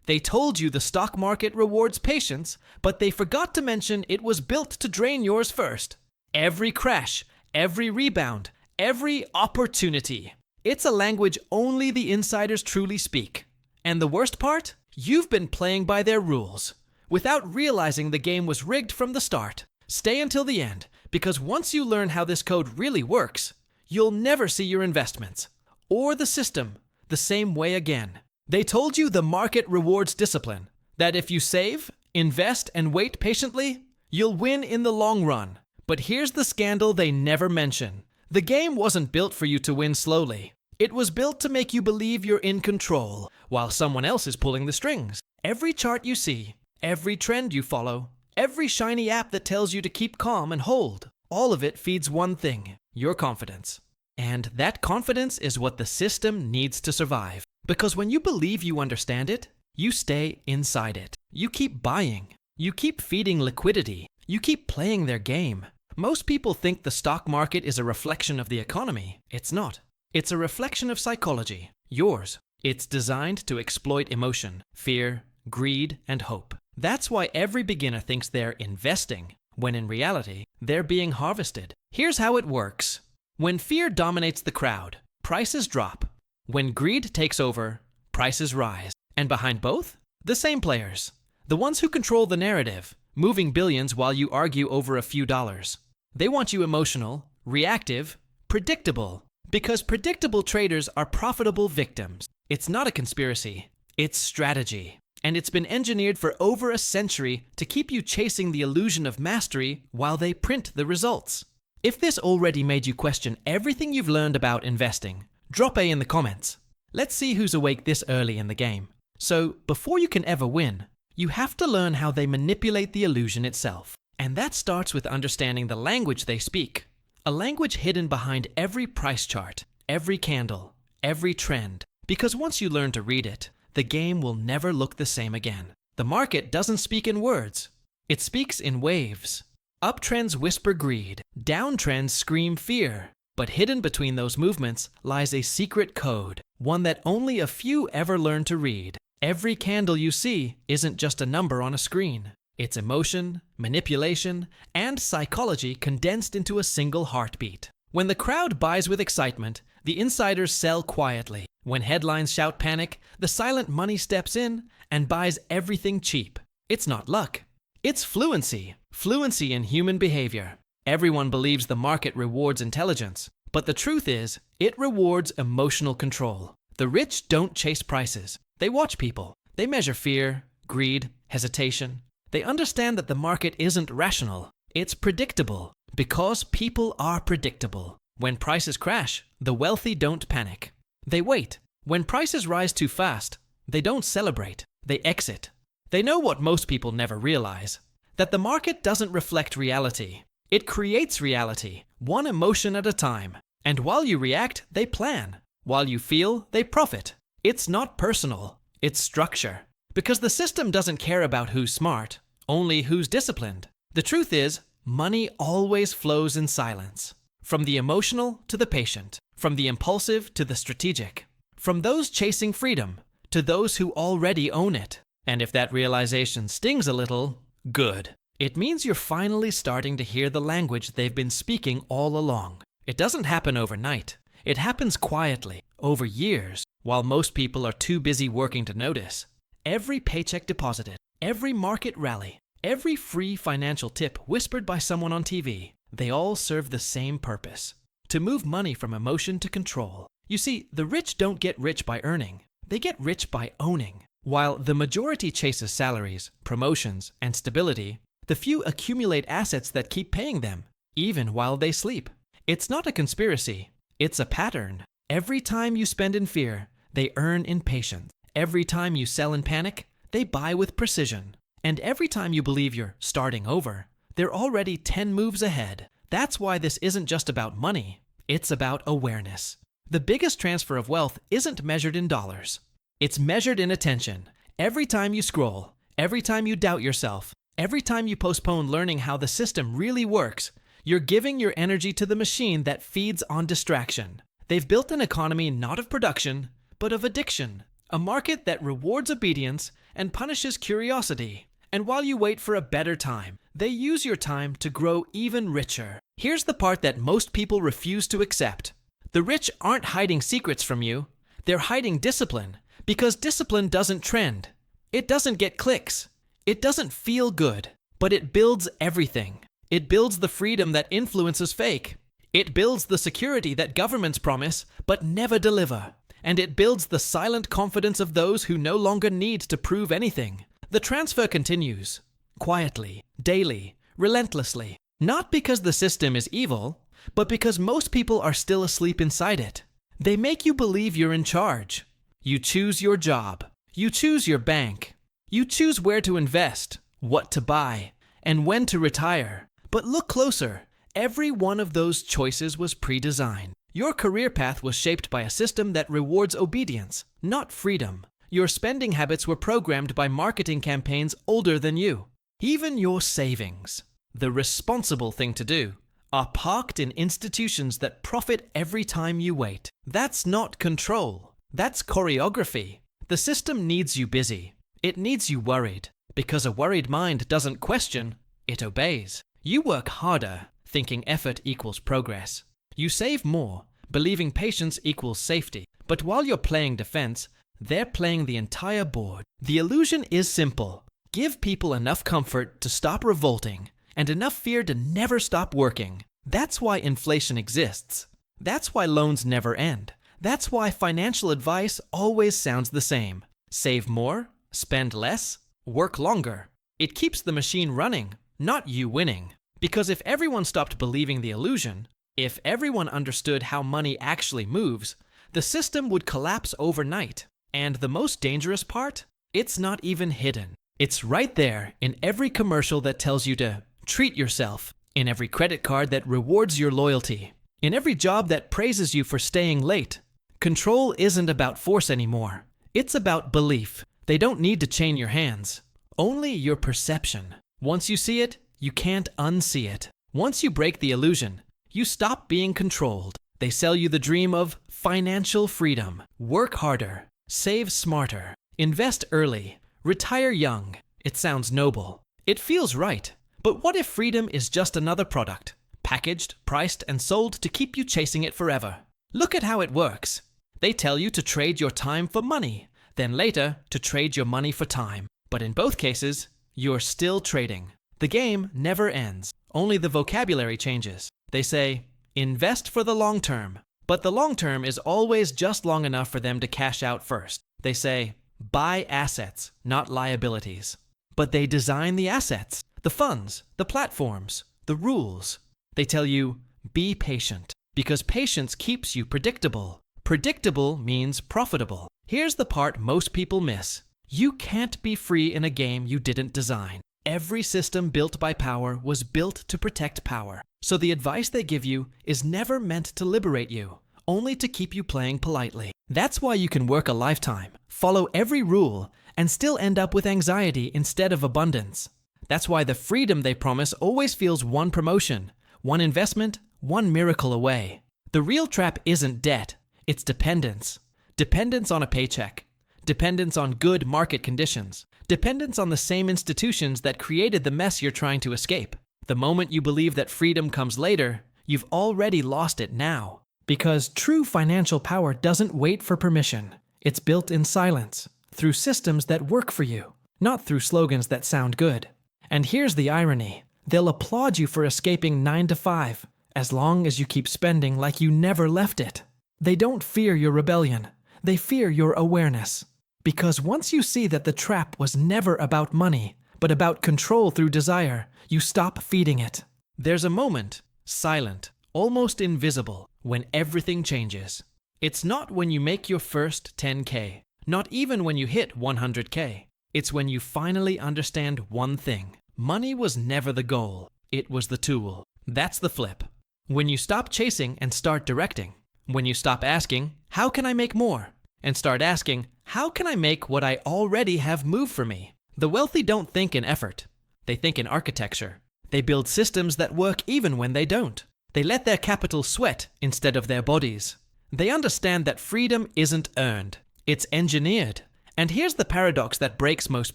They told you the stock market rewards patience, but they forgot to mention it was built to drain yours first. Every crash, every rebound, every opportunity. It's a language only the insiders truly speak. And the worst part? You've been playing by their rules, without realizing the game was rigged from the start. Stay until the end, because once you learn how this code really works, you'll never see your investments, or the system, the same way again. They told you the market rewards discipline, that if you save, invest, and wait patiently, you'll win in the long run. But here's the scandal they never mention. The game wasn't built for you to win slowly. It was built to make you believe you're in control, while someone else is pulling the strings. Every chart you see, every trend you follow, every shiny app that tells you to keep calm and hold, all of it feeds one thing: your confidence. And that confidence is what the system needs to survive. Because when you believe you understand it, you stay inside it. You keep buying. You keep feeding liquidity. You keep playing their game. Most people think the stock market is a reflection of the economy. It's not. It's a reflection of psychology, yours. It's designed to exploit emotion, fear, greed, and hope. That's why every beginner thinks they're investing, when in reality, they're being harvested. Here's how it works. When fear dominates the crowd, prices drop. When greed takes over, prices rise. And behind both? The same players. The ones who control the narrative, moving billions while you argue over a few dollars. They want you emotional, reactive, predictable. Because predictable traders are profitable victims. It's not a conspiracy. It's strategy. And it's been engineered for over a century to keep you chasing the illusion of mastery while they print the results. If this already made you question everything you've learned about investing, drop A in the comments. Let's see who's awake this early in the game. So, before you can ever win, you have to learn how they manipulate the illusion itself. And that starts with understanding the language they speak. A language hidden behind every price chart, every candle, every trend. Because once you learn to read it, the game will never look the same again. The market doesn't speak in words. It speaks in waves. Uptrends whisper greed, downtrends scream fear. But hidden between those movements lies a secret code, one that only a few ever learn to read. Every candle you see isn't just a number on a screen. It's emotion, manipulation, and psychology condensed into a single heartbeat. When the crowd buys with excitement, the insiders sell quietly. When headlines shout panic, the silent money steps in and buys everything cheap. It's not luck. It's fluency. Fluency in human behavior. Everyone believes the market rewards intelligence, but the truth is, it rewards emotional control. The rich don't chase prices. They watch people. They measure fear, greed, hesitation. They understand that the market isn't rational. It's predictable, because people are predictable. When prices crash, the wealthy don't panic. They wait. When prices rise too fast, they don't celebrate. They exit. They know what most people never realize, that the market doesn't reflect reality. It creates reality, one emotion at a time. And while you react, they plan. While you feel, they profit. It's not personal. It's structure. Because the system doesn't care about who's smart, only who's disciplined. The truth is, money always flows in silence. From the emotional to the patient. From the impulsive to the strategic. From those chasing freedom to those who already own it. And if that realization stings a little, good. It means you're finally starting to hear the language they've been speaking all along. It doesn't happen overnight. It happens quietly, over years, while most people are too busy working to notice. Every paycheck deposited, every market rally, every free financial tip whispered by someone on TV, they all serve the same purpose: to move money from emotion to control. You see, the rich don't get rich by earning. They get rich by owning. While the majority chases salaries, promotions, and stability, the few accumulate assets that keep paying them, even while they sleep. It's not a conspiracy. It's a pattern. Every time you spend in fear, they earn in patience. Every time you sell in panic, they buy with precision. And every time you believe you're starting over, they're already 10 moves ahead. That's why this isn't just about money. It's about awareness. The biggest transfer of wealth isn't measured in dollars. It's measured in attention. Every time you scroll, every time you doubt yourself, every time you postpone learning how the system really works, you're giving your energy to the machine that feeds on distraction. They've built an economy not of production, but of addiction. A market that rewards obedience and punishes curiosity. And while you wait for a better time, they use your time to grow even richer. Here's the part that most people refuse to accept. The rich aren't hiding secrets from you. They're hiding discipline, because discipline doesn't trend. It doesn't get clicks. It doesn't feel good, but it builds everything. It builds the freedom that influences fake. It builds the security that governments promise but never deliver. And it builds the silent confidence of those who no longer need to prove anything. The transfer continues, quietly, daily, relentlessly. Not because the system is evil, but because most people are still asleep inside it. They make you believe you're in charge. You choose your job. You choose your bank. You choose where to invest, what to buy, and when to retire. But look closer. Every one of those choices was pre-designed. Your career path was shaped by a system that rewards obedience, not freedom. Your spending habits were programmed by marketing campaigns older than you. Even your savings, the responsible thing to do, are parked in institutions that profit every time you wait. That's not control. That's choreography. The system needs you busy. It needs you worried. Because a worried mind doesn't question, it obeys. You work harder, thinking effort equals progress. You save more, believing patience equals safety. But while you're playing defense, they're playing the entire board. The illusion is simple. Give people enough comfort to stop revolting, and enough fear to never stop working. That's why inflation exists. That's why loans never end. That's why financial advice always sounds the same. Save more, spend less, work longer. It keeps the machine running, not you winning. Because if everyone stopped believing the illusion, if everyone understood how money actually moves, the system would collapse overnight. And the most dangerous part? It's not even hidden. It's right there in every commercial that tells you to treat yourself, in every credit card that rewards your loyalty, in every job that praises you for staying late. Control isn't about force anymore. It's about belief. They don't need to chain your hands, only your perception. Once you see it, you can't unsee it. Once you break the illusion, you stop being controlled. They sell you the dream of financial freedom. Work harder, save smarter, invest early, retire young. It sounds noble. It feels right. But what if freedom is just another product, packaged, priced, and sold to keep you chasing it forever? Look at how it works. They tell you to trade your time for money, then later to trade your money for time. But in both cases, you're still trading. The game never ends. Only the vocabulary changes. They say, invest for the long term. But the long term is always just long enough for them to cash out first. They say, buy assets, not liabilities. But they design the assets, the funds, the platforms, the rules. They tell you, be patient, because patience keeps you predictable. Predictable means profitable. Here's the part most people miss. You can't be free in a game you didn't design. Every system built by power was built to protect power. So the advice they give you is never meant to liberate you, only to keep you playing politely. That's why you can work a lifetime, follow every rule, and still end up with anxiety instead of abundance. That's why the freedom they promise always feels one promotion, one investment, one miracle away. The real trap isn't debt, it's dependence. Dependence on a paycheck. Dependence on good market conditions. Dependence on the same institutions that created the mess you're trying to escape. The moment you believe that freedom comes later, you've already lost it now. Because true financial power doesn't wait for permission. It's built in silence, through systems that work for you, not through slogans that sound good. And here's the irony. They'll applaud you for escaping 9 to 5, as long as you keep spending like you never left it. They don't fear your rebellion. They fear your awareness. Because once you see that the trap was never about money, but about control through desire, you stop feeding it. There's a moment, silent, almost invisible, when everything changes. It's not when you make your first 10K, not even when you hit 100K. It's when you finally understand one thing. Money was never the goal, it was the tool. That's the flip. When you stop chasing and start directing. When you stop asking, how can I make more? And start asking, how can I make what I already have move for me? The wealthy don't think in effort. They think in architecture. They build systems that work even when they don't. They let their capital sweat instead of their bodies. They understand that freedom isn't earned. It's engineered. And here's the paradox that breaks most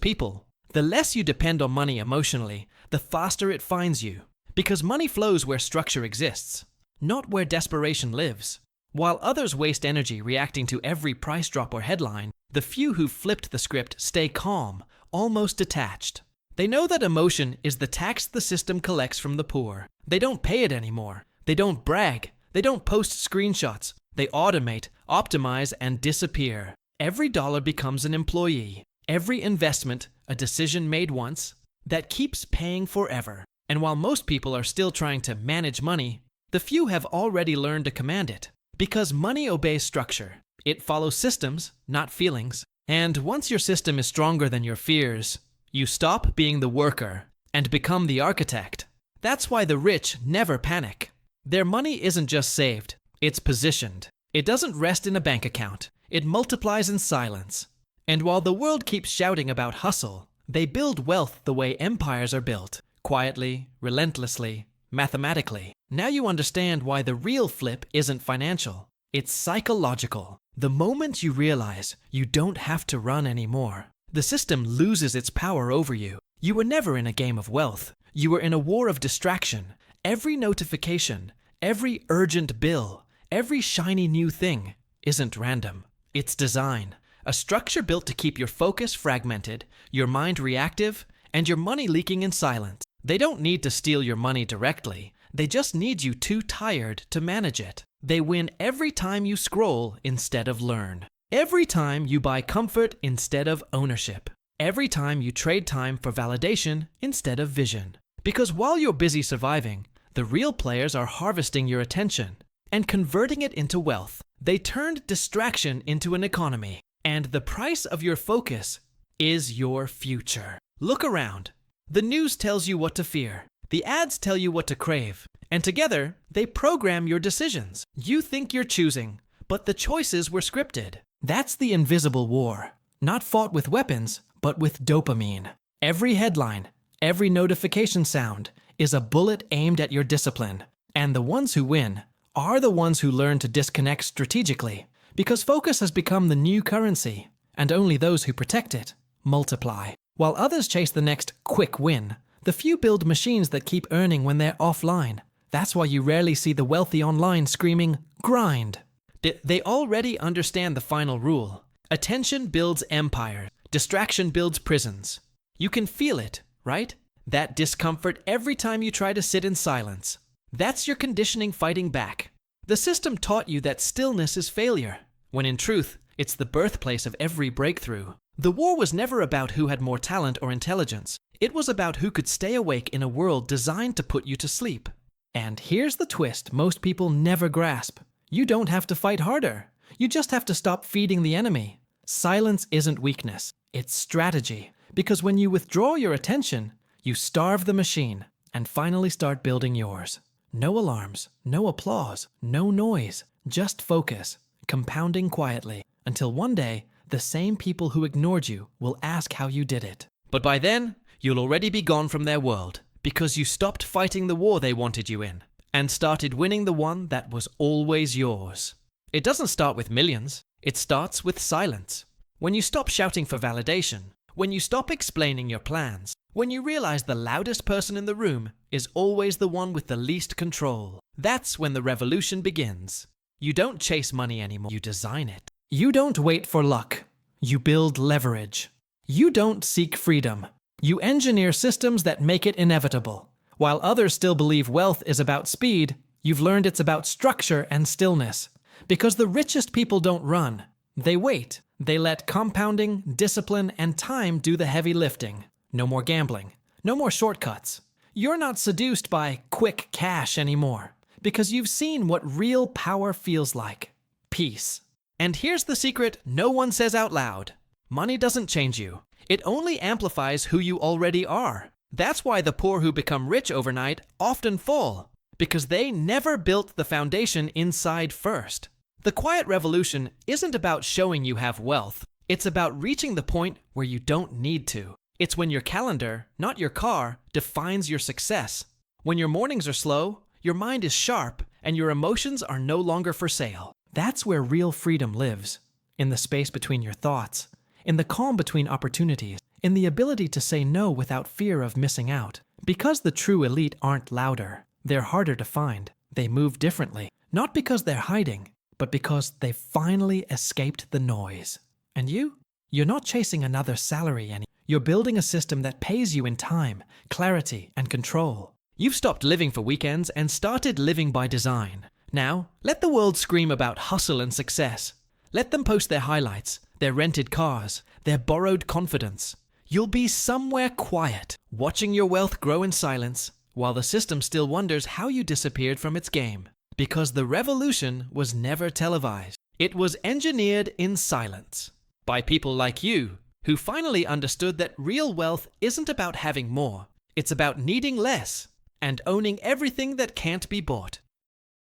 people. The less you depend on money emotionally, the faster it finds you. Because money flows where structure exists, not where desperation lives. While others waste energy reacting to every price drop or headline, the few who flipped the script stay calm, almost detached. They know that emotion is the tax the system collects from the poor. They don't pay it anymore. They don't brag. They don't post screenshots. They automate, optimize, and disappear. Every dollar becomes an employee. Every investment, a decision made once, that keeps paying forever. And while most people are still trying to manage money, the few have already learned to command it. Because money obeys structure. It follows systems, not feelings. And once your system is stronger than your fears, you stop being the worker and become the architect. That's why the rich never panic. Their money isn't just saved, it's positioned. It doesn't rest in a bank account. It multiplies in silence. And while the world keeps shouting about hustle, they build wealth the way empires are built. Quietly, relentlessly, mathematically. Now you understand why the real flip isn't financial. It's psychological. The moment you realize you don't have to run anymore, the system loses its power over you. You were never in a game of wealth. You were in a war of distraction. Every notification, every urgent bill, every shiny new thing isn't random. It's design. A structure built to keep your focus fragmented, your mind reactive, and your money leaking in silence. They don't need to steal your money directly. They just need you too tired to manage it. They win every time you scroll instead of learn. Every time you buy comfort instead of ownership. Every time you trade time for validation instead of vision. Because while you're busy surviving, the real players are harvesting your attention and converting it into wealth. They turned distraction into an economy. And the price of your focus is your future. Look around. The news tells you what to fear. The ads tell you what to crave. And together, they program your decisions. You think you're choosing, but the choices were scripted. That's the invisible war. Not fought with weapons, but with dopamine. Every headline, every notification sound is a bullet aimed at your discipline. And the ones who win are the ones who learn to disconnect strategically. Because focus has become the new currency, and only those who protect it multiply. While others chase the next quick win, the few build machines that keep earning when they're offline. That's why you rarely see the wealthy online screaming, grind. They already understand the final rule. Attention builds empires. Distraction builds prisons. You can feel it, right? That discomfort every time you try to sit in silence. That's your conditioning fighting back. The system taught you that stillness is failure, when in truth, it's the birthplace of every breakthrough. The war was never about who had more talent or intelligence. It was about who could stay awake in a world designed to put you to sleep. And here's the twist most people never grasp. You don't have to fight harder. You just have to stop feeding the enemy. Silence isn't weakness. It's strategy. Because when you withdraw your attention, you starve the machine and finally start building yours. No alarms, no applause, no noise, just focus, compounding quietly, until one day, the same people who ignored you will ask how you did it. But by then, you'll already be gone from their world, because you stopped fighting the war they wanted you in, and started winning the one that was always yours. It doesn't start with millions, it starts with silence. When you stop shouting for validation, when you stop explaining your plans, when you realize the loudest person in the room is always the one with the least control, that's when the revolution begins. You don't chase money anymore, you design it. You don't wait for luck, you build leverage. You don't seek freedom, you engineer systems that make it inevitable. While others still believe wealth is about speed, you've learned it's about structure and stillness. Because the richest people don't run, they wait. They let compounding, discipline, and time do the heavy lifting. No more gambling. No more shortcuts. You're not seduced by quick cash anymore, because you've seen what real power feels like. Peace. And here's the secret no one says out loud. Money doesn't change you. It only amplifies who you already are. That's why the poor who become rich overnight often fall, because they never built the foundation inside first. The quiet revolution isn't about showing you have wealth. It's about reaching the point where you don't need to. It's when your calendar, not your car, defines your success. When your mornings are slow, your mind is sharp, and your emotions are no longer for sale. That's where real freedom lives. in the space between your thoughts, in the calm between opportunities, in the ability to say no without fear of missing out. Because the true elite aren't louder, they're harder to find. They move differently, not because they're hiding, but because they've finally escaped the noise. And you? You're not chasing another salary anymore. You're building a system that pays you in time, clarity, and control. You've stopped living for weekends and started living by design. Now, let the world scream about hustle and success. Let them post their highlights, their rented cars, their borrowed confidence. You'll be somewhere quiet, watching your wealth grow in silence, while the system still wonders how you disappeared from its game. Because the revolution was never televised. It was engineered in silence. By people like you, who finally understood that real wealth isn't about having more. It's about needing less and owning everything that can't be bought.